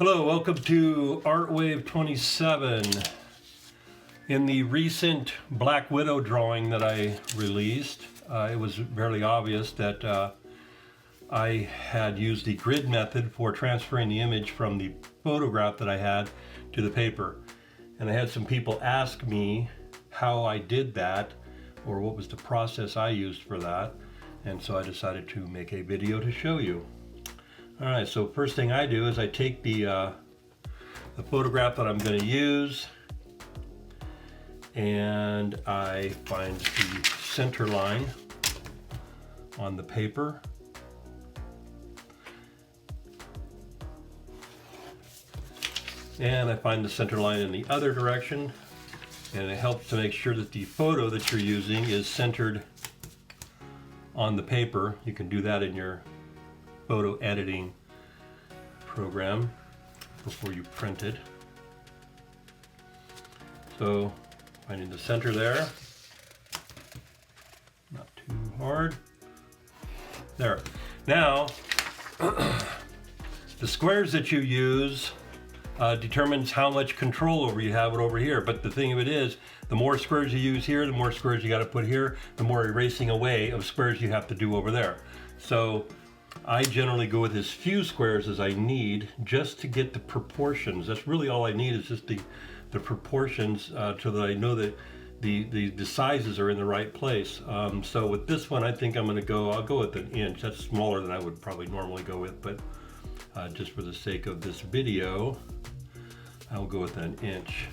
Hello, welcome to Artwave 27. In the recent Black Widow drawing that I released, it was fairly obvious that I had used the grid method for transferring the image from the photograph that I had to the paper. And I had some people ask me how I did that, or what was the process I used for that. And so I decided to make a video to show you. Alright, so first thing I do is I take the photograph that I'm going to use and I find the center line on the paper. And I find the center line in the other direction, and it helps to make sure that the photo that you're using is centered on the paper. You can do that in your photo editing program before you print it. So finding the center there, not too hard. There. Now the squares that you use determines how much control over you have it over here. But the thing of it is, the more squares you use here, the more squares you got to put here, the more erasing away of squares you have to do over there. So I generally go with as few squares as I need just to get the proportions. That's really all I need, is just the proportions so that I know that the sizes are in the right place. So with this one, I think I'll go with an inch. That's smaller than I would probably normally go with, but just for the sake of this video, I'll go with an inch.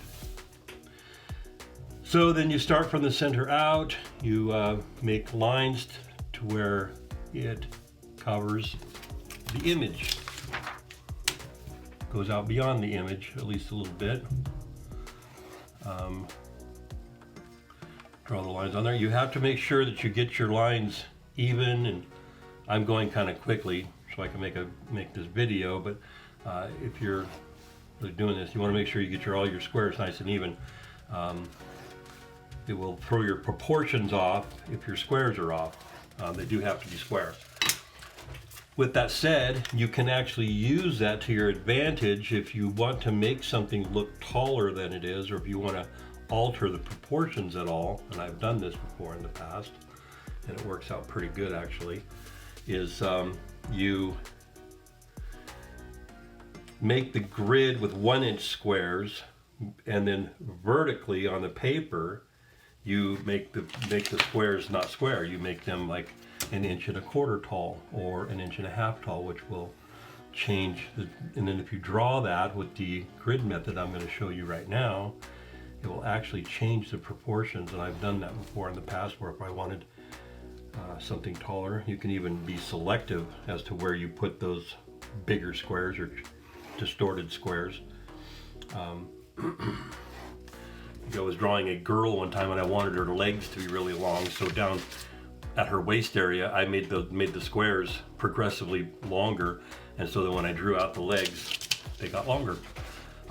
So then you start from the center out, you make lines to where it covers the image. Goes out beyond the image at least a little bit. Draw the lines on there. You have to make sure that you get your lines even, and I'm going kind of quickly so I can make this video, but if you're really doing this, you want to make sure you get all your squares nice and even. It will throw your proportions off if your squares are off. They do have to be square. With that said, you can actually use that to your advantage if you want to make something look taller than it is, or if you want to alter the proportions at all, and I've done this before in the past, and it works out pretty good actually, is you make the grid with 1-inch squares, and then vertically on the paper you make the squares not square. You make them like 1.25 inches tall or 1.5 inches tall, which will change and then if you draw that with the grid method I'm going to show you right now, it will actually change the proportions. And I've done that before in the past, where if I wanted something taller, you can even be selective as to where you put those bigger squares or distorted squares. I was drawing a girl one time and I wanted her legs to be really long, so down at her waist area I made the squares progressively longer, and so that when I drew out the legs they got longer.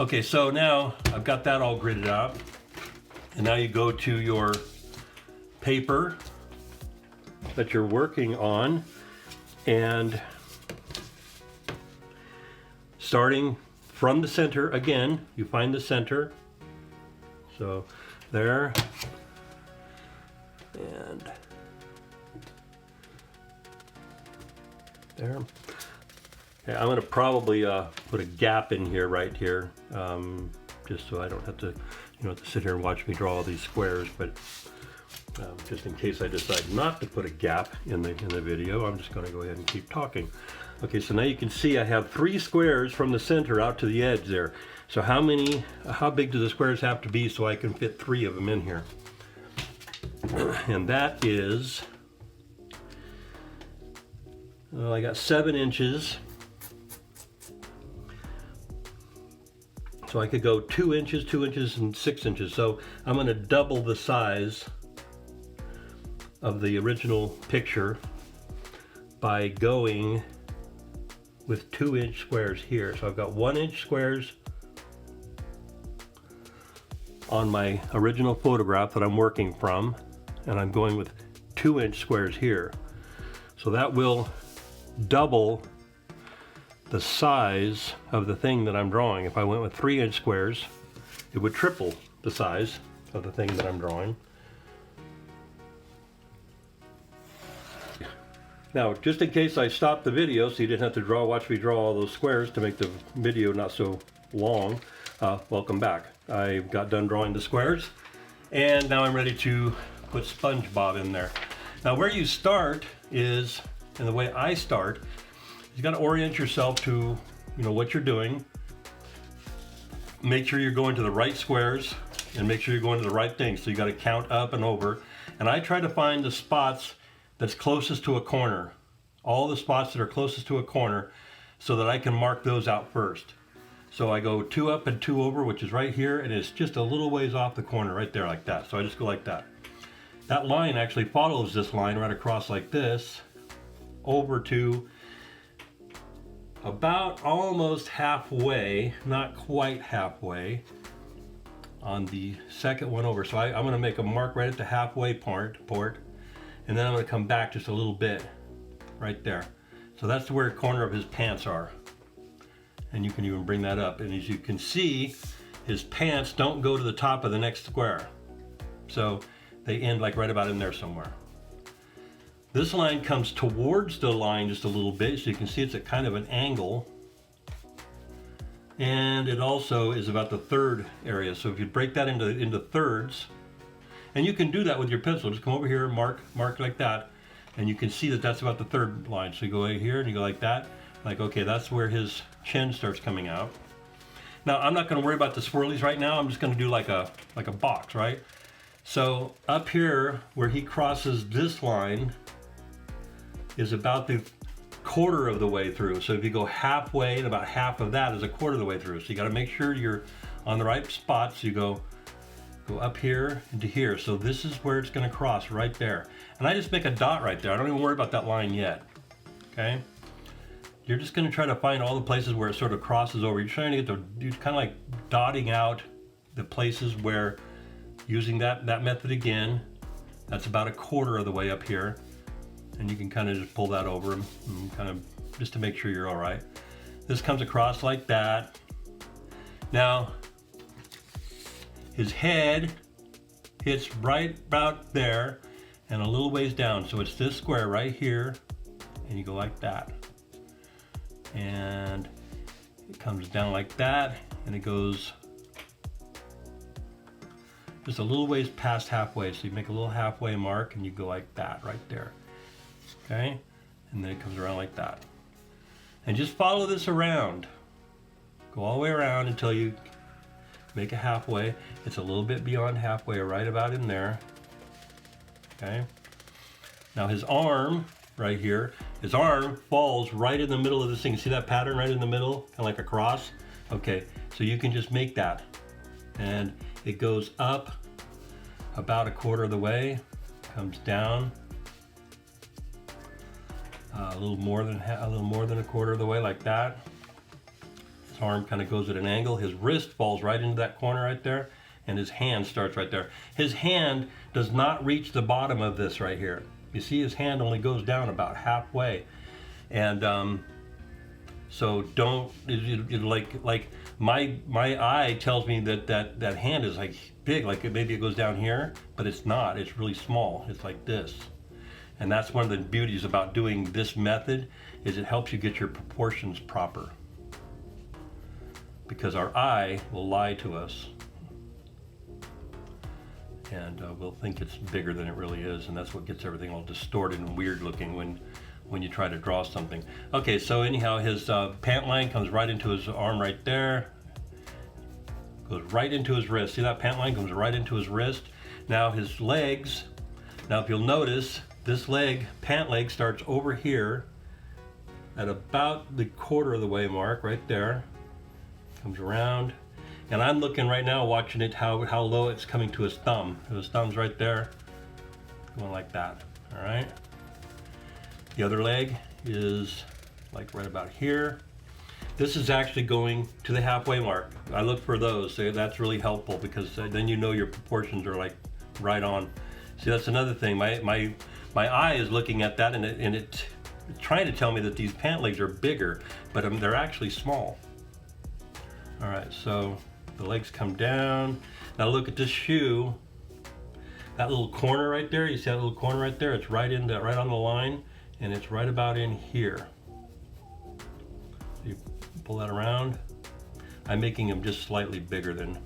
Okay, so now I've got that all gridded out, and now you go to your paper that you're working on, and starting from the center again, you find the center. So there, and there. Okay, I'm going to probably put a gap in here, right here, just so I don't have to, to sit here and watch me draw all these squares. But just in case I decide not to put a gap in the video, I'm just going to go ahead and keep talking. Okay, so now you can see I have 3 squares from the center out to the edge there. So how big do the squares have to be so I can fit 3 of them in here? And that is, well, I got 7 inches. So I could go 2 inches, 2 inches, and 6 inches. So I'm going to double the size of the original picture by going with 2-inch squares here. So I've got 1-inch squares on my original photograph that I'm working from, and I'm going with 2-inch squares here. So that will double the size of the thing that I'm drawing. If I went with 3-inch squares, it would triple the size of the thing that I'm drawing. Now, just in case I stopped the video so you didn't have to watch me draw all those squares to make the video not so long, welcome back. I got done drawing the squares, and now I'm ready to put SpongeBob in there. Now, where you start is, and the way I start, you got to orient yourself to, what you're doing. Make sure you're going to the right squares, and make sure you're going to the right things. So you got to count up and over. And I try to find the spots that's closest to a corner, all the spots that are closest to a corner, so that I can mark those out first. So I go 2 up and 2 over, which is right here, and it's just a little ways off the corner right there like that. So I just go like that. That line actually follows this line right across like this, over to about almost halfway, not quite halfway, on the second one over. So I'm going to make a mark right at the halfway port, and then I'm going to come back just a little bit right there. So that's where the corner of his pants are. And you can even bring that up. And as you can see, his pants don't go to the top of the next square. So they end like right about in there somewhere. This line comes towards the line just a little bit, so you can see it's at kind of an angle. And it also is about the third area. So if you break that into thirds, and you can do that with your pencil. Just come over here and mark like that, and you can see that that's about the third line. So you go right here and you go like that. Like, okay, that's where his chin starts coming out. Now, I'm not going to worry about the swirlies right now. I'm just going to do like a box, right? So up here where he crosses this line is about the quarter of the way through. So if you go halfway, and about half of that is a quarter of the way through. So you got to make sure you're on the right spots. You go up here into here. So this is where it's going to cross right there. And I just make a dot right there. I don't even worry about that line yet. Okay? You're just going to try to find all the places where it sort of crosses over. You're trying to get you're kind of like dotting out the places where, using that method again, that's about a quarter of the way up here. And you can kind of just pull that over and kind of just to make sure you're all right. This comes across like that. Now, his head hits right about there and a little ways down. So it's this square right here, and you go like that. And it comes down like that, and it goes just a little ways past halfway. So you make a little halfway mark, and you go like that right there. Okay? And then it comes around like that. And just follow this around. Go all the way around until you make a halfway. It's a little bit beyond halfway, right about in there. Okay? Now his arm right here, his arm falls right in the middle of this thing. See that pattern right in the middle? Kind of like a cross? Okay, so you can just make that. And it goes up about a quarter of the way, comes down a little more than a quarter of the way, like that. His arm kind of goes at an angle. His wrist falls right into that corner right there, and his hand starts right there. His hand does not reach the bottom of this right here. You see, his hand only goes down about halfway, and so don't like my eye tells me that hand is like big, like maybe it goes down here, but it's not. It's really small. It's like this. And that's one of the beauties about doing this method, is it helps you get your proportions proper. Because our eye will lie to us. And we'll think it's bigger than it really is, and that's what gets everything all distorted and weird looking when you try to draw something. Okay, so anyhow, his pant line comes right into his arm right there. Goes right into his wrist. See that pant line comes right into his wrist. Now his legs, now if you'll notice, this pant leg starts over here at about the quarter of the way mark right there. Comes around, and I'm looking right now, watching it, how low it's coming to his thumb. His thumb's right there, going like that, all right? The other leg is like right about here. This is actually going to the halfway mark. I look for those, so that's really helpful, because then you know your proportions are like right on. See, that's another thing. My eye is looking at that, and trying to tell me that these pant legs are bigger, but they're actually small. All right, so the legs come down. Now look at this shoe. That little corner right there, you see that little corner right there? It's right on the line, and it's right about in here. You pull that around. I'm making them just slightly bigger than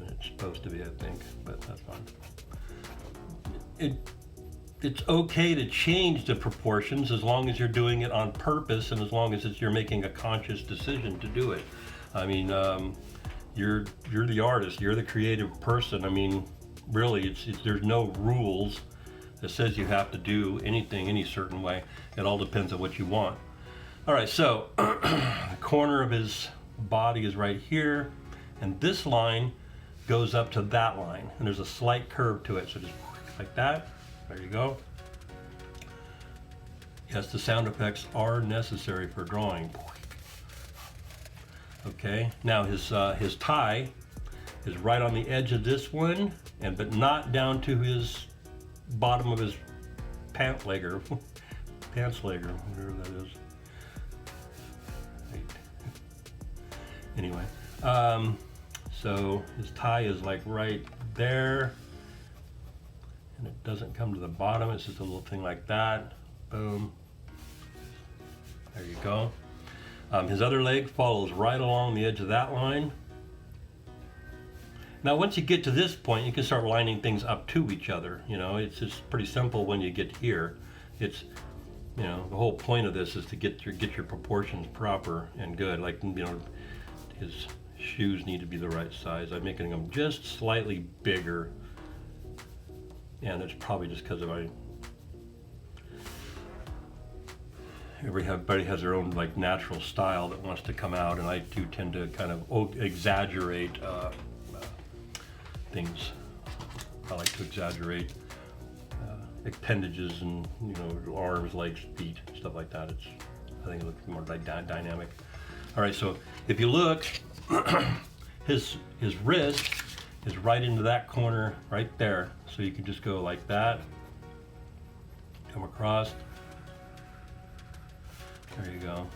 it's supposed to be, I think, but that's fine. It's okay to change the proportions as long as you're doing it on purpose and as long as you're making a conscious decision to do it. I mean, you're the artist, you're the creative person. I mean, really, there's no rules that says you have to do anything any certain way. It all depends on what you want. All right, so the corner of his body is right here, and this line goes up to that line, and there's a slight curve to it, so just like that. There you go. Yes, the sound effects are necessary for drawing. Okay, now his tie is right on the edge of this one, but not down to his bottom of his pants leg, or whatever that is. Anyway, so his tie is like right there, and it doesn't come to the bottom. It's just a little thing like that. Boom. There you go. His other leg follows right along the edge of that line. Now, once you get to this point, you can start lining things up to each other. You know, it's just pretty simple when you get here. It's, you know, the whole point of this is to get your proportions proper and good. Like, you know, his shoes need to be the right size. I'm making them just slightly bigger, and it's probably just because of everybody has their own like natural style that wants to come out, and I do tend to kind of exaggerate things. I like to exaggerate appendages and, you know, arms, legs, feet, stuff like that. I think it looks more like dynamic. All right, so if you look, his wrist is right into that corner right there. So you can just go like that, come across. There you go.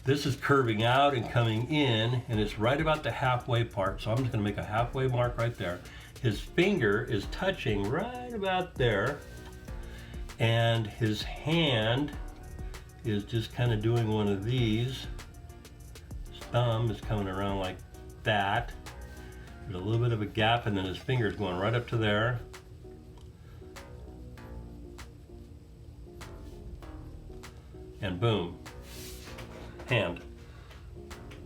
This is curving out and coming in, and it's right about the halfway part. So I'm just gonna make a halfway mark right there. His finger is touching right about there, and his hand is just kind of doing one of these. His thumb is coming around like that. There's a little bit of a gap, and then his finger is going right up to there. And boom, hand.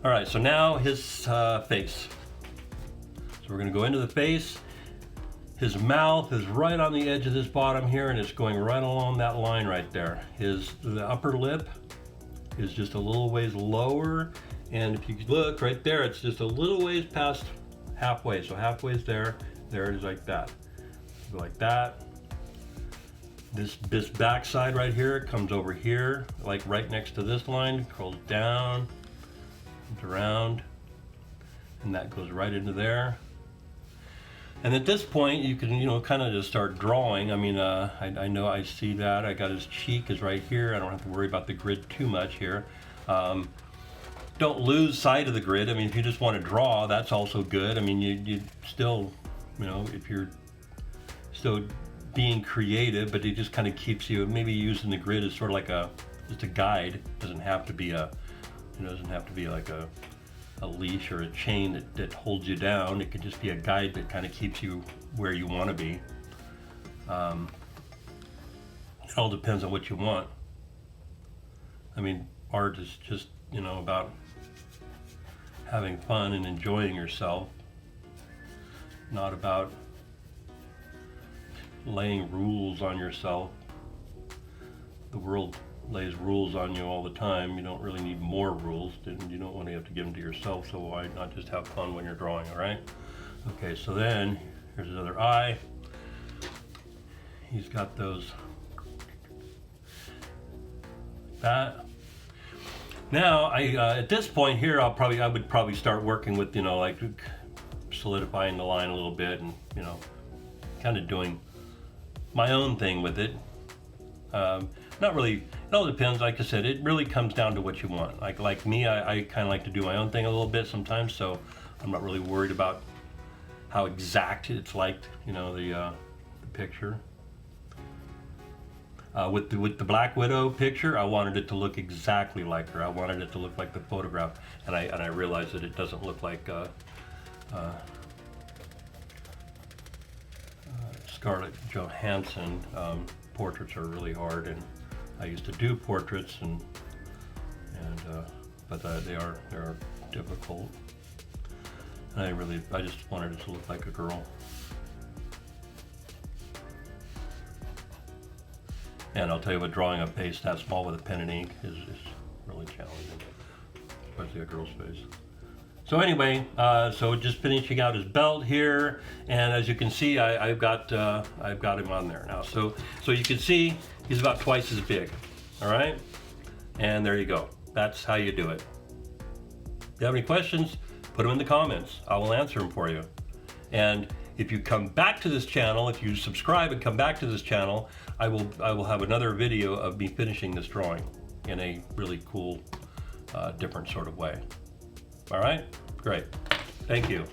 All right, so now his face. So we're gonna go into the face. His mouth is right on the edge of this bottom here, and it's going right along that line right there. The upper lip is just a little ways lower, and if you look right there, it's just a little ways past halfway. So halfway's there, there it is like that. Go like that. This back side right here comes over here, like right next to this line, curls down, comes around, and that goes right into there. And at this point, you can, you know, kind of just start drawing. I mean, I know I see that. I got his cheek is right here. I don't have to worry about the grid too much here. Don't lose sight of the grid. I mean, if you just want to draw, that's also good. I mean, you still, you know, if you're still being creative, but it just kind of keeps you, maybe using the grid as sort of like just a guide. It doesn't have to be like a leash or a chain that holds you down. It could just be a guide that kind of keeps you where you want to be. It all depends on what you want. I mean, art is just, you know, about having fun and enjoying yourself, not about laying rules on yourself. The world lays rules on you all the time. You don't really need more rules, and you don't want to have to give them to yourself, so why not just have fun when you're drawing, all right? Okay, so then here's his other eye. He's got those, that. Now, at this point here, I would probably start working with, you know, like solidifying the line a little bit, and, you know, kind of doing my own thing with it. Not really, it all depends. Like I said, it really comes down to what you want. Like me, I kind of like to do my own thing a little bit sometimes, so I'm not really worried about how exact it's like, you know, the picture. With the Black Widow picture, I wanted it to look exactly like her. I wanted it to look like the photograph, and I realized that it doesn't look like Scarlett Johansson. Portraits are really hard, and I used to do portraits, but they are difficult. And I just wanted it to look like a girl. And I'll tell you what, drawing a face that small with a pen and ink is really challenging, especially a girl's face. So anyway, so just finishing out his belt here, and as you can see, I've got him on there now. So you can see he's about twice as big. All right, and there you go. That's how you do it. If you have any questions, put them in the comments. I will answer them for you. And if you come back to this channel, if you subscribe and come back to this channel, I will have another video of me finishing this drawing in a really cool, different sort of way. All right, great. Thank you.